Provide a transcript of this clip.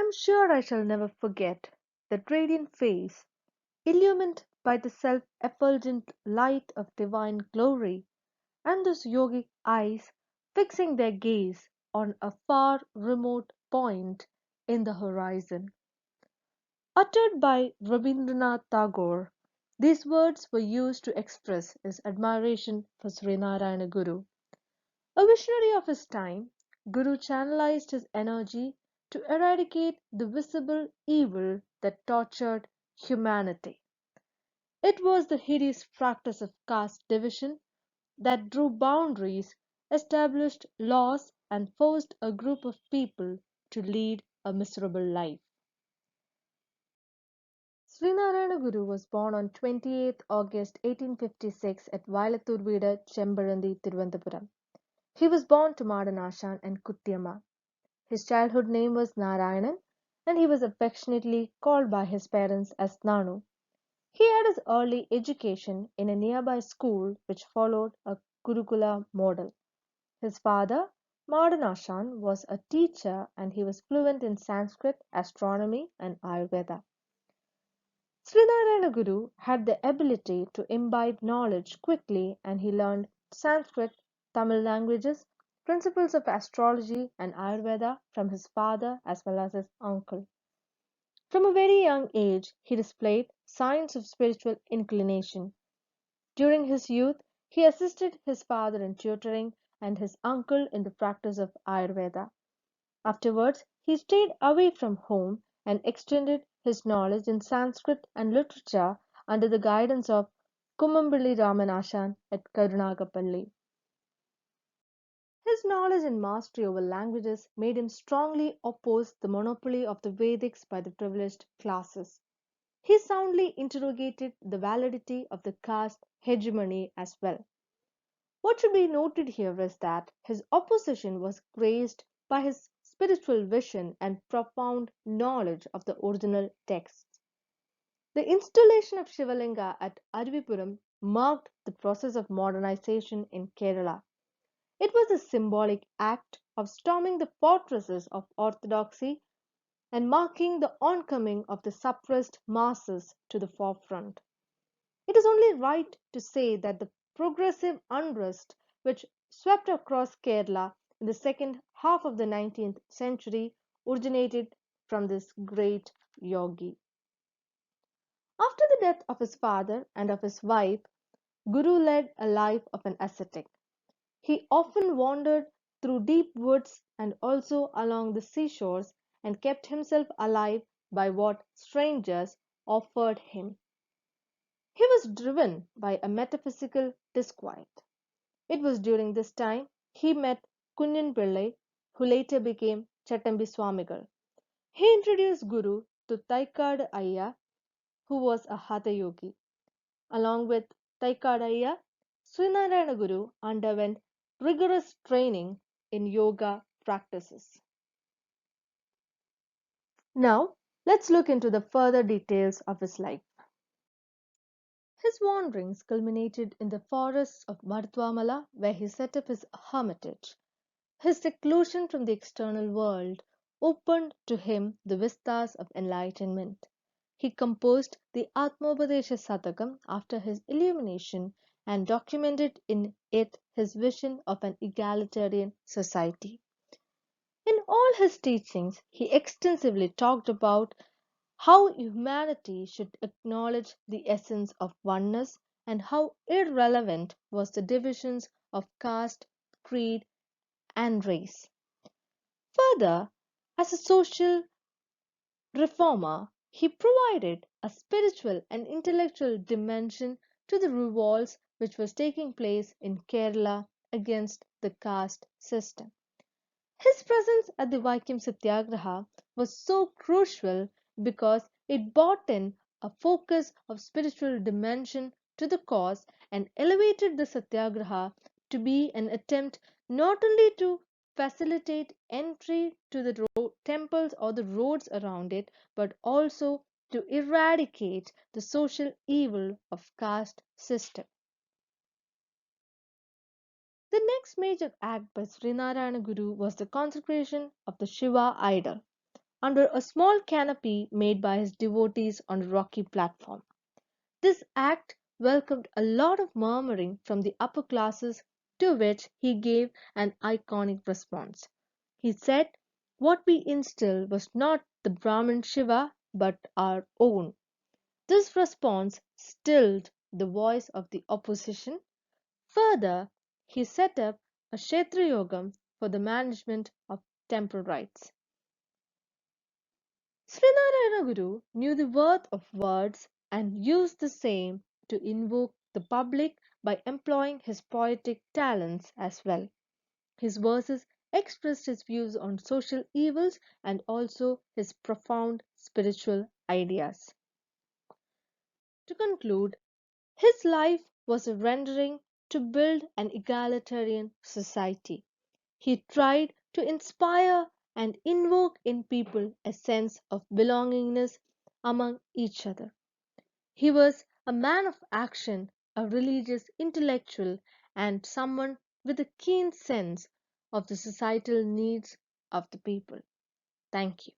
am sure I shall never forget that radiant face, illumined by the self effulgent light of divine glory, and those yogic eyes fixing their gaze on a far remote point in the horizon. Uttered by Rabindranath Tagore, these words were used to express his admiration for Sree Narayana Guru. A visionary of his time, Guru channelized his energy to eradicate the visible evil that tortured humanity. It was the hideous practice of caste division that drew boundaries, established laws, and forced a group of people to lead a miserable life. Sree Narayana Guru was born on 28th August 1856 at Vailathur Veeda, Chembarandi, Thiruvananthapuram. He was born to Madanashan and Kuttiyamma. His childhood name was Narayanan, and he was affectionately called by his parents as Nanu. He had his early education in a nearby school which followed a Gurukula model. His father, Madanashan, was a teacher and he was fluent in Sanskrit, astronomy, and Ayurveda. Srinarayana Guru had the ability to imbibe knowledge quickly and he learned Sanskrit, Tamil languages, principles of astrology, and Ayurveda from his father as well as his uncle. From a very young age, he displayed signs of spiritual inclination. During his youth, he assisted his father in tutoring and his uncle in the practice of Ayurveda. Afterwards, he stayed away from home and extended his knowledge in Sanskrit and literature under the guidance of Kummambili Ramanashan at Karunagapalli. His knowledge and mastery over languages made him strongly oppose the monopoly of the Vedics by the privileged classes. He soundly interrogated the validity of the caste hegemony as well. What should be noted here is that his opposition was graced by his spiritual vision and profound knowledge of the original texts. The installation of Shivalinga at Arivipuram marked the process of modernization in Kerala. It was a symbolic act of storming the fortresses of orthodoxy and marking the oncoming of the suppressed masses to the forefront. It is only right to say that the progressive unrest which swept across Kerala in the second half of the 19th century originated from this great yogi. After the death of his father and of his wife, Guru led a life of an ascetic. He often wandered through deep woods and also along the seashores and kept himself alive by what strangers offered him. He was driven by a metaphysical disquiet. It was during this time he met Kunyan Pillai, who later became Chattambi Swamigal. He introduced Guru to Taikad Ayya, who was a Hatha yogi. Along with Taikad Ayya, Srinarayana Guru underwent rigorous training in yoga practices. Now, let's look into the further details of his life. His wanderings culminated in the forests of Mardwamala, where he set up his hermitage. His seclusion from the external world opened to him the vistas of enlightenment. He composed the Atmopadesha Satakam after his illumination and documented in it his vision of an egalitarian society. In all his teachings, he extensively talked about how humanity should acknowledge the essence of oneness and how irrelevant was the divisions of caste, creed, and race. Further, as a social reformer, he provided a spiritual and intellectual dimension to the revolts which was taking place in Kerala against the caste system. His presence at the Vaikam Satyagraha was so crucial because it brought in a focus of spiritual dimension to the cause and elevated the Satyagraha to be an attempt not only to facilitate entry to the temples or the roads around it, but also to eradicate the social evil of caste system. The next major act by Srinarayana Guru was the consecration of the Shiva idol. under a small canopy made by his devotees on a rocky platform. This act welcomed a lot of murmuring from the upper classes, to which he gave an iconic response. He said, "What we instilled was not the Brahmin Shiva but our own." This response stilled the voice of the opposition. Further, he set up a Kshetrayogam for the management of temple rights. Sree Narayana Guru knew the worth of words and used the same to invoke the public by employing his poetic talents as well. His verses expressed his views on social evils and also his profound spiritual ideas. To conclude, his life was a rendering to build an egalitarian society. He tried to inspire and invoke in people a sense of belongingness among each other. He was a man of action, a religious intellectual, and someone with a keen sense of the societal needs of the people. Thank you.